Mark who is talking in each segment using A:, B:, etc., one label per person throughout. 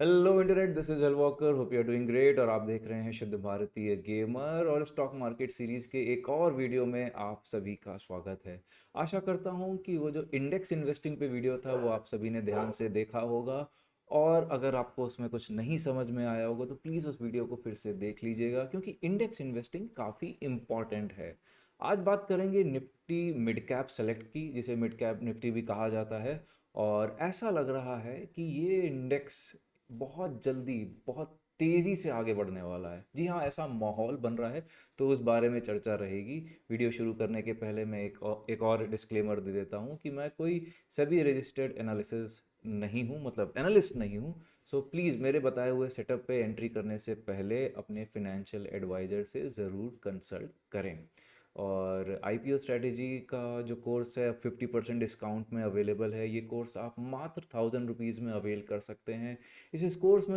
A: Hello internet, this is Walker. Hope you are doing great. और आप देख रहे हैं शुद्ध भारतीय गेमर और स्टॉक मार्केट सीरीज के एक और वीडियो में आप सभी का स्वागत है। आशा करता हूं कि वो जो इंडेक्स इन्वेस्टिंग पे वीडियो था वो आप सभी ने ध्यान से देखा होगा। और अगर आपको उसमें कुछ नहीं समझ में आया होगा तो प्लीज़ उस वीडियो को फिर से देख लीजिएगा, क्योंकि इंडेक्स इन्वेस्टिंग काफ़ी इम्पॉर्टेंट है। आज बात करेंगे निफ्टी मिड कैप सेलेक्ट की, जिसे मिड कैप निफ्टी भी कहा जाता है। और ऐसा लग रहा है कि ये इंडेक्स बहुत जल्दी, बहुत तेज़ी से आगे बढ़ने वाला है। जी हाँ, ऐसा माहौल बन रहा है। तो उस बारे में चर्चा रहेगी। वीडियो शुरू करने के पहले मैं एक और डिस्क्लेमर दे देता हूँ कि मैं कोई सभी रजिस्टर्ड एनालिसिस नहीं हूँ, मतलब एनालिस्ट नहीं हूँ। सो प्लीज़ मेरे बताए हुए सेटअप पे एंट्री करने से पहले अपने फिनेंशियल एडवाइज़र से ज़रूर कंसल्ट करें। और आईपीओ स्ट्रेटेजी का जो कोर्स है 50% डिस्काउंट में अवेलेबल है। ये कोर्स आप मात्र 1000 रुपीज़ में अवेल कर सकते हैं। इस कोर्स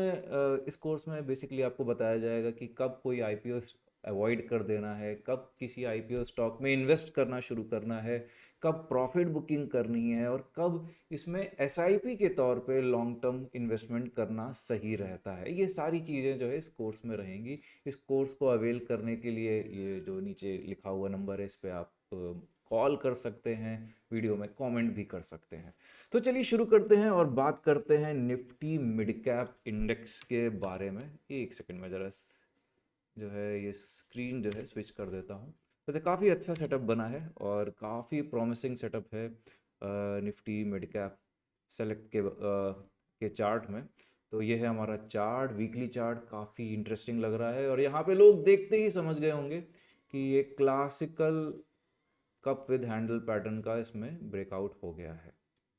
A: में बेसिकली आपको बताया जाएगा कि कब कोई आईपीओ अवॉइड कर देना है, कब किसी आईपीओ स्टॉक में इन्वेस्ट करना शुरू करना है, कब प्रॉफिट बुकिंग करनी है और कब इसमें एसआईपी के तौर पे लॉन्ग टर्म इन्वेस्टमेंट करना सही रहता है। ये सारी चीज़ें जो है इस कोर्स में रहेंगी। इस कोर्स को अवेल करने के लिए ये जो नीचे लिखा हुआ नंबर है, इस पे आप कॉल कर सकते हैं, वीडियो में कमेंट भी कर सकते हैं। तो चलिए शुरू करते हैं और बात करते हैं निफ्टी मिड कैप इंडेक्स के बारे में। एक सेकंड में ज़रा जो है ये स्क्रीन जो है स्विच कर देता हूँ। वैसे काफ़ी अच्छा सेटअप बना है और काफ़ी प्रॉमिसिंग सेटअप है निफ्टी मिड कैप सेलेक्ट के चार्ट में। तो ये है हमारा चार्ट, वीकली चार्ट। काफ़ी इंटरेस्टिंग लग रहा है और यहाँ पे लोग देखते ही समझ गए होंगे कि ये classical cup with handle pattern का इसमें ब्रेकआउट हो गया है।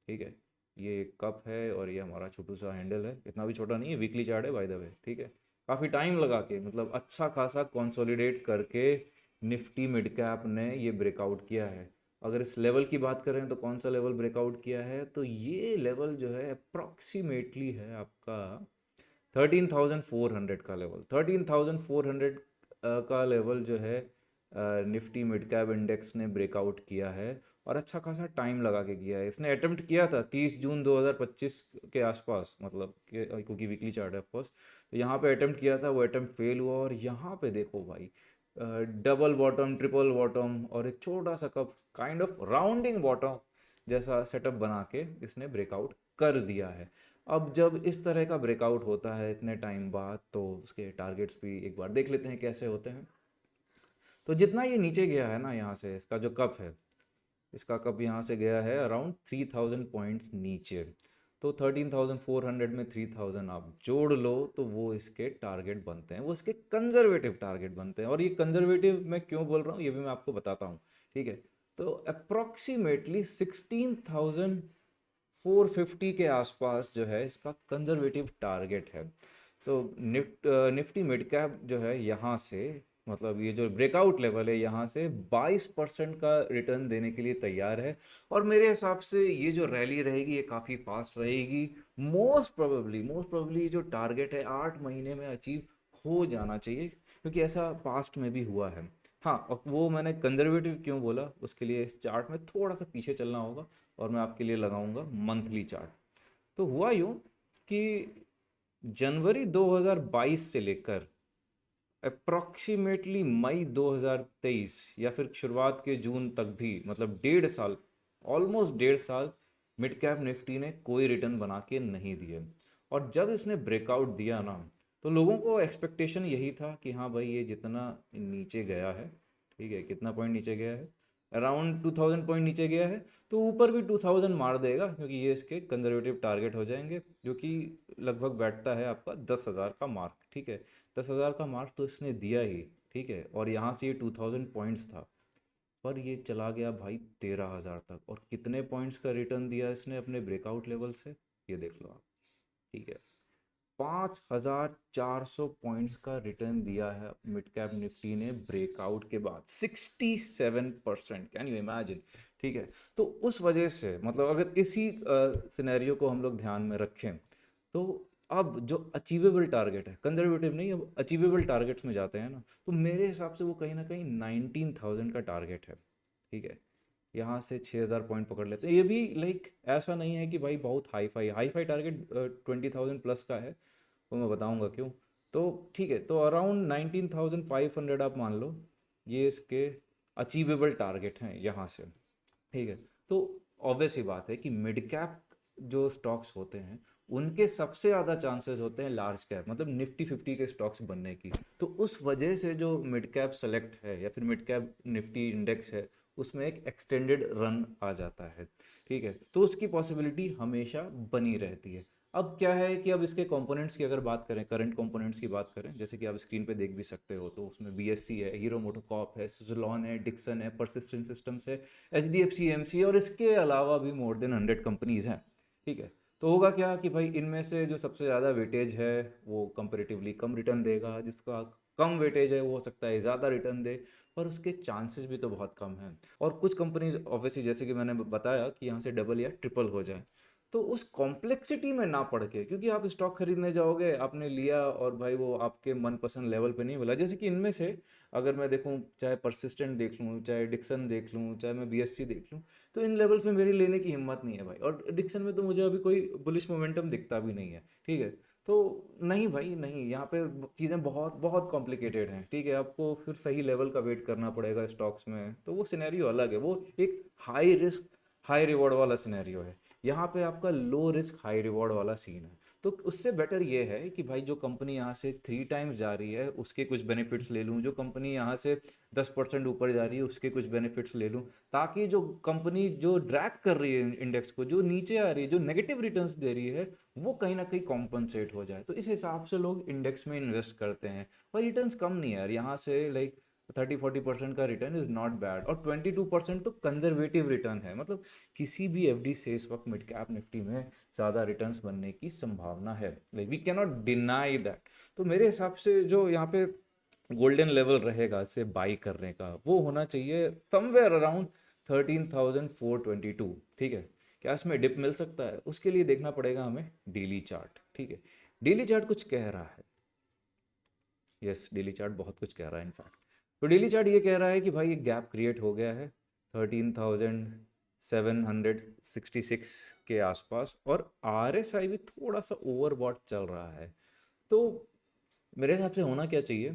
A: ठीक है, ये एक कप है और ये हमारा छोटू सा हैंडल है। इतना भी छोटा नहीं है, वीकली चार्ट है बाय द वे। ठीक है, काफ़ी टाइम लगा के, मतलब अच्छा खासा कंसोलिडेट करके निफ्टी मिड कैप ने ये ब्रेकआउट किया है। अगर इस लेवल की बात करें तो कौन सा लेवल ब्रेकआउट किया है, तो ये लेवल जो है अप्रॉक्सीमेटली है आपका 13,400 का लेवल। 13,400 का लेवल जो है निफ्टी मिड कैप इंडेक्स ने ब्रेकआउट किया है। और अच्छा खासा टाइम लगा के किया है। इसने अटेम्प्ट किया था 30 जून 2025 के आसपास, मतलब क्योंकि वीकली चार्ट है ऑफकोर्स। तो यहाँ पे अटेम्प्ट किया था, वो अटेम्प्ट फेल हुआ और यहाँ पे देखो भाई, डबल बॉटम, ट्रिपल बॉटम और एक छोटा सा cup, kind of rounding bottom जैसा सेटअप बना के इसने ब्रेकआउट कर दिया है। अब जब इस तरह का ब्रेकआउट होता है इतने टाइम बाद, तो उसके टारगेट्स भी एक बार देख लेते हैं कैसे होते हैं। तो जितना ये नीचे गया है ना, यहाँ से इसका जो कप है, इसका कप यहाँ से गया है अराउंड 3000 पॉइंट्स नीचे। तो 13,400 में 3000 आप जोड़ लो तो वो इसके टारगेट बनते हैं, वो इसके कंजर्वेटिव टारगेट बनते हैं। और ये कंजर्वेटिव मैं क्यों बोल रहा हूँ ये भी मैं आपको बताता हूँ। ठीक है, तो अप्रॉक्सीमेटली 16,450 के आसपास जो है इसका कंजर्वेटिव टारगेट है। तो निफ्टी मिड कैप जो है यहाँ से, मतलब ये जो ब्रेकआउट लेवल है यहाँ से 22% का रिटर्न देने के लिए तैयार है। और मेरे हिसाब से ये जो रैली रहेगी ये काफ़ी फास्ट रहेगी। मोस्ट प्रोबेबली जो टारगेट है 8 महीने में अचीव हो जाना चाहिए, क्योंकि ऐसा पास्ट में भी हुआ है। हाँ, और वो मैंने कंजर्वेटिव क्यों बोला उसके लिए इस चार्ट में थोड़ा सा पीछे चलना होगा और मैं आपके लिए लगाऊंगा मंथली चार्ट। तो हुआ यूँ कि जनवरी 2022 से लेकर अप्रॉक्सीमेटली मई 2023 या फिर शुरुआत के जून तक भी, मतलब 1.5 साल, ऑलमोस्ट 1.5 साल मिड कैप निफ्टी ने कोई रिटर्न बना के नहीं दिए। और जब इसने ब्रेकआउट दिया ना, तो लोगों को एक्सपेक्टेशन यही था कि हाँ भाई ये जितना नीचे गया है, ठीक है, कितना पॉइंट नीचे गया है, अराउंड 2000 पॉइंट नीचे गया है, तो ऊपर भी 2000 मार देगा, क्योंकि ये इसके कंजर्वेटिव टारगेट हो जाएंगे, जो कि लगभग बैठता है आपका 10,000 का मार्क। ठीक है, 10,000 का मार्क तो इसने दिया ही। ठीक है, और यहाँ से ये 2000 पॉइंट्स था, पर ये चला गया भाई 13,000 तक। और कितने पॉइंट्स का रिटर्न दिया इसने अपने ब्रेकआउट लेवल से, ये देख लो आप। ठीक है, 5,400 पॉइंट्स का रिटर्न दिया है मिड कैप निफ्टी ने ब्रेकआउट के बाद, 67%। Can you imagine. ठीक है, तो उस वजह से, मतलब अगर इसी सिनेरियो को हम लोग ध्यान में रखें, तो अब जो अचीवेबल टारगेट है, कंजर्वेटिव नहीं, अब अचीवेबल टारगेट्स में जाते हैं ना, तो मेरे हिसाब से वो कहीं ना कहीं 19,000 का टारगेट है। ठीक है, यहाँ से 6,000 पॉइंट पकड़ लेते हैं। ये भी लाइक ऐसा नहीं है कि भाई बहुत हाई फाई टारगेट 20,000 प्लस का है, वो मैं बताऊंगा क्यों। तो ठीक है, तो अराउंड 19,500 आप मान लो, ये इसके अचीवेबल टारगेट हैं यहाँ से। ठीक है, तो ऑब्वियस ही बात है कि मिड कैप जो स्टॉक्स होते हैं उनके सबसे ज़्यादा चांसेस होते हैं लार्ज कैप मतलब निफ्टी 50 के स्टॉक्स बनने की। तो उस वजह से जो मिड कैप सेलेक्ट है या फिर मिड कैप निफ्टी इंडेक्स है, उसमें एक एक्सटेंडेड रन आ जाता है। ठीक है, तो उसकी पॉसिबिलिटी हमेशा बनी रहती है। अब क्या है कि अब इसके कंपोनेंट्स की अगर बात करें, करंट कंपोनेंट्स की बात करें, जैसे कि आप स्क्रीन पे देख भी सकते हो, तो उसमें बीएससी है, हीरो मोटोकॉर्प है, सुज़लोन है, डिक्सन है, परसिस्टेंट सिस्टम्स है, एचडीएफसी एमसी, और इसके अलावा भी मोर देन 100 कंपनीज हैं। ठीक है, तो होगा क्या कि भाई इनमें से जो सबसे ज़्यादा वेटेज है वो कंपेरेटिवली कम रिटर्न देगा, जिसका कम वेटेज है वो हो सकता है ज़्यादा रिटर्न दे, और उसके चांसेस भी तो बहुत कम हैं। और कुछ कंपनीज ऑब्वियसली जैसे कि मैंने बताया कि यहाँ से डबल या ट्रिपल हो जाए, तो उस कॉम्प्लेक्सिटी में ना पड़ के, क्योंकि आप स्टॉक खरीदने जाओगे, आपने लिया और भाई वो आपके मनपसंद लेवल पे नहीं मिला, जैसे कि इनमें से अगर मैं देखूं, चाहे परसिस्टेंट देख लूं, चाहे डिक्सन देख लूं, चाहे मैं बीएससी देख लूं, तो इन लेवल्स में मेरी लेने की हिम्मत नहीं है भाई। और डिक्सन में तो मुझे अभी कोई बुलिश मोमेंटम दिखता भी नहीं है। ठीक है, तो नहीं भाई नहीं, यहाँ पे चीज़ें बहुत बहुत कॉम्प्लिकेटेड हैं। ठीक है, आपको फिर सही लेवल का वेट करना पड़ेगा स्टॉक्स में, तो वो सिनेरियो अलग है, वो एक हाई रिस्क हाई रिवॉर्ड वाला सिनेरियो है। यहाँ पे आपका लो रिस्क हाई रिवॉर्ड वाला सीन है। तो उससे बेटर ये है कि भाई जो कंपनी यहाँ से 3 टाइम्स जा रही है उसके कुछ बेनिफिट्स ले लूँ, जो कंपनी यहाँ से 10% ऊपर जा रही है उसके कुछ बेनिफिट्स ले लूँ, ताकि जो कंपनी जो ड्रैग कर रही है इंडेक्स को, जो नीचे आ रही है, जो नेगेटिव रिटर्न्स दे रही है, वो कहीं ना कहीं कॉम्पनसेट हो जाए। तो इस हिसाब से लोग इंडेक्स में इन्वेस्ट करते हैं। और रिटर्न्स कम नहीं है यार, यहाँ से लाइक 30-40% का रिटर्न इज़ नॉट बैड, और 22% तो कंजर्वेटिव रिटर्न है। मतलब किसी भी एफडी से इस वक्त मिड कैप निफ्टी में ज़्यादा रिटर्न्स बनने की संभावना है, like we can not deny that. तो मेरे हिसाब से जो यहाँ पे गोल्डन लेवल रहेगा इसे बाई करने का, वो होना चाहिए समवेयर अराउंड 13,422। ठीक है, क्या इसमें डिप मिल सकता है? उसके लिए देखना पड़ेगा हमें डेली चार्ट। ठीक है, डेली चार्ट कुछ कह रहा है, यस डेली चार्ट बहुत कुछ कह रहा है इनफैक्ट। तो डेली चार्ट ये कह रहा है कि भाई एक गैप क्रिएट हो गया है 13,766 के आसपास, और आरएसआई भी थोड़ा सा ओवरबॉट चल रहा है। तो मेरे हिसाब से होना क्या चाहिए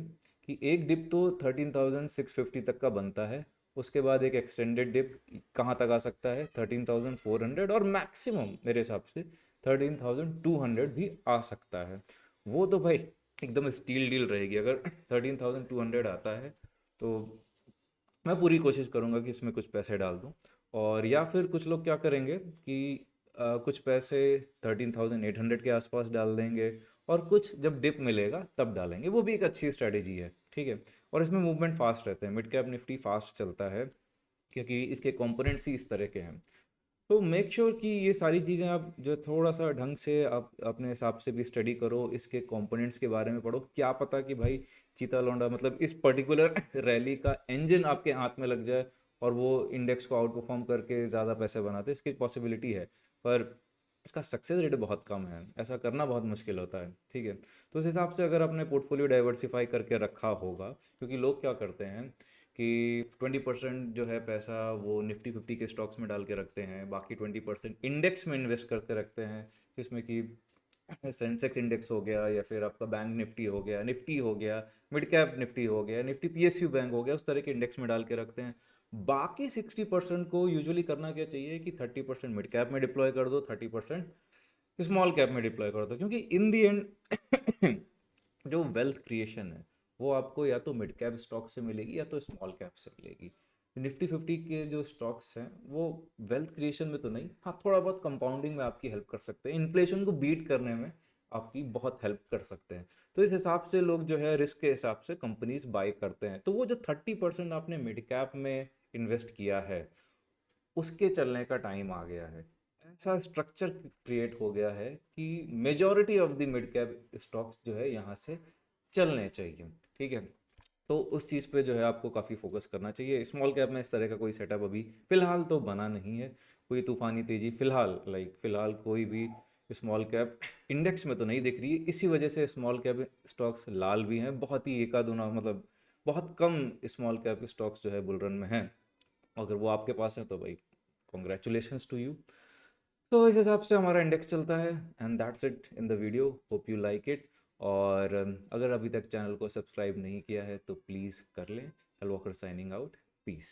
A: कि एक डिप तो 13,650 तक का बनता है, उसके बाद एक एक्सटेंडेड डिप कहाँ तक आ सकता है 13,400, और मैक्सिमम मेरे हिसाब से 13,200 भी आ सकता है। वो तो भाई एकदम स्टील डील रहेगी अगर 13,200 आता है, तो मैं पूरी कोशिश करूंगा कि इसमें कुछ पैसे डाल दूं। और या फिर कुछ लोग क्या करेंगे कि कुछ पैसे 13,800 के आसपास डाल देंगे, और कुछ जब डिप मिलेगा तब डालेंगे, वो भी एक अच्छी स्ट्रैटेजी है। ठीक है, और इसमें मूवमेंट फास्ट रहते हैं, मिड कैप निफ्टी फास्ट चलता है क्योंकि इसके कंपोनेंट्स ही इस तरह के हैं। तो मेक श्योर कि ये सारी चीज़ें आप जो थोड़ा सा ढंग से आप अपने हिसाब से भी स्टडी करो, इसके कंपोनेंट्स के बारे में पढ़ो। क्या पता कि भाई चीता लौंडा मतलब इस पर्टिकुलर रैली का इंजन आपके हाथ में लग जाए और वो इंडेक्स को आउट परफॉर्म करके ज़्यादा पैसे बनाते, इसकी पॉसिबिलिटी है। पर इसका सक्सेस रेट बहुत कम है, ऐसा करना बहुत मुश्किल होता है। ठीक है, तो उस हिसाब से अगर अपने पोर्टफोलियो डाइवर्सिफाई करके रखा होगा, क्योंकि लोग क्या करते हैं कि 20% जो है पैसा वो निफ्टी 50 के स्टॉक्स में डाल के रखते हैं, बाकी 20% इंडेक्स में इन्वेस्ट करके रखते हैं, जिसमें कि सेंसेक्स इंडेक्स हो गया, या फिर आपका बैंक निफ्टी हो गया, मिड कैप निफ्टी हो गया, निफ्टी पीएसयू बैंक हो गया, उस तरह के इंडेक्स में डाल के रखते हैं। बाकी 60% को यूजुअली करना क्या चाहिए कि 30% मिड कैप में डिप्लॉय कर दो, 30% स्मॉल कैप में डिप्लॉय कर दो, क्योंकि इन दी एंड जो वेल्थ क्रिएशन है वो आपको या तो मिड कैप स्टॉक से मिलेगी या तो स्मॉल कैप से मिलेगी। निफ्टी 50 के जो स्टॉक्स हैं वो वेल्थ क्रिएशन में तो नहीं, हाँ थोड़ा बहुत कंपाउंडिंग में आपकी हेल्प कर सकते हैं, इन्फ्लेशन को बीट करने में आपकी बहुत हेल्प कर सकते हैं। तो इस हिसाब से लोग जो है रिस्क के हिसाब से कंपनीज बाय करते हैं। तो वो जो 30% आपने मिड कैप में इन्वेस्ट किया है उसके चलने का टाइम आ गया है। ऐसा स्ट्रक्चर क्रिएट हो गया है कि majority of the mid cap stocks जो है यहाँ से चलने चाहिए। ठीक है, तो उस चीज़ पे जो है आपको काफ़ी फोकस करना चाहिए। स्मॉल कैप में इस तरह का कोई सेटअप अभी फ़िलहाल तो बना नहीं है, कोई तूफ़ानी तेज़ी फ़िलहाल कोई भी स्मॉल कैप इंडेक्स में तो नहीं दिख रही है। इसी वजह से स्मॉल कैप स्टॉक्स लाल भी हैं, बहुत ही एकाधुना मतलब बहुत कम स्मॉल कैप स्टॉक्स जो है बुल रन में हैं। अगर वो आपके पास है तो भाई कॉन्ग्रेचुलेशंस टू यू। तो इस हिसाब से हमारा इंडेक्स चलता है। And that's it in the video, hope you like it. और अगर अभी तक चैनल को सब्सक्राइब नहीं किया है तो प्लीज़ कर लें। Hell walker signing out, piece.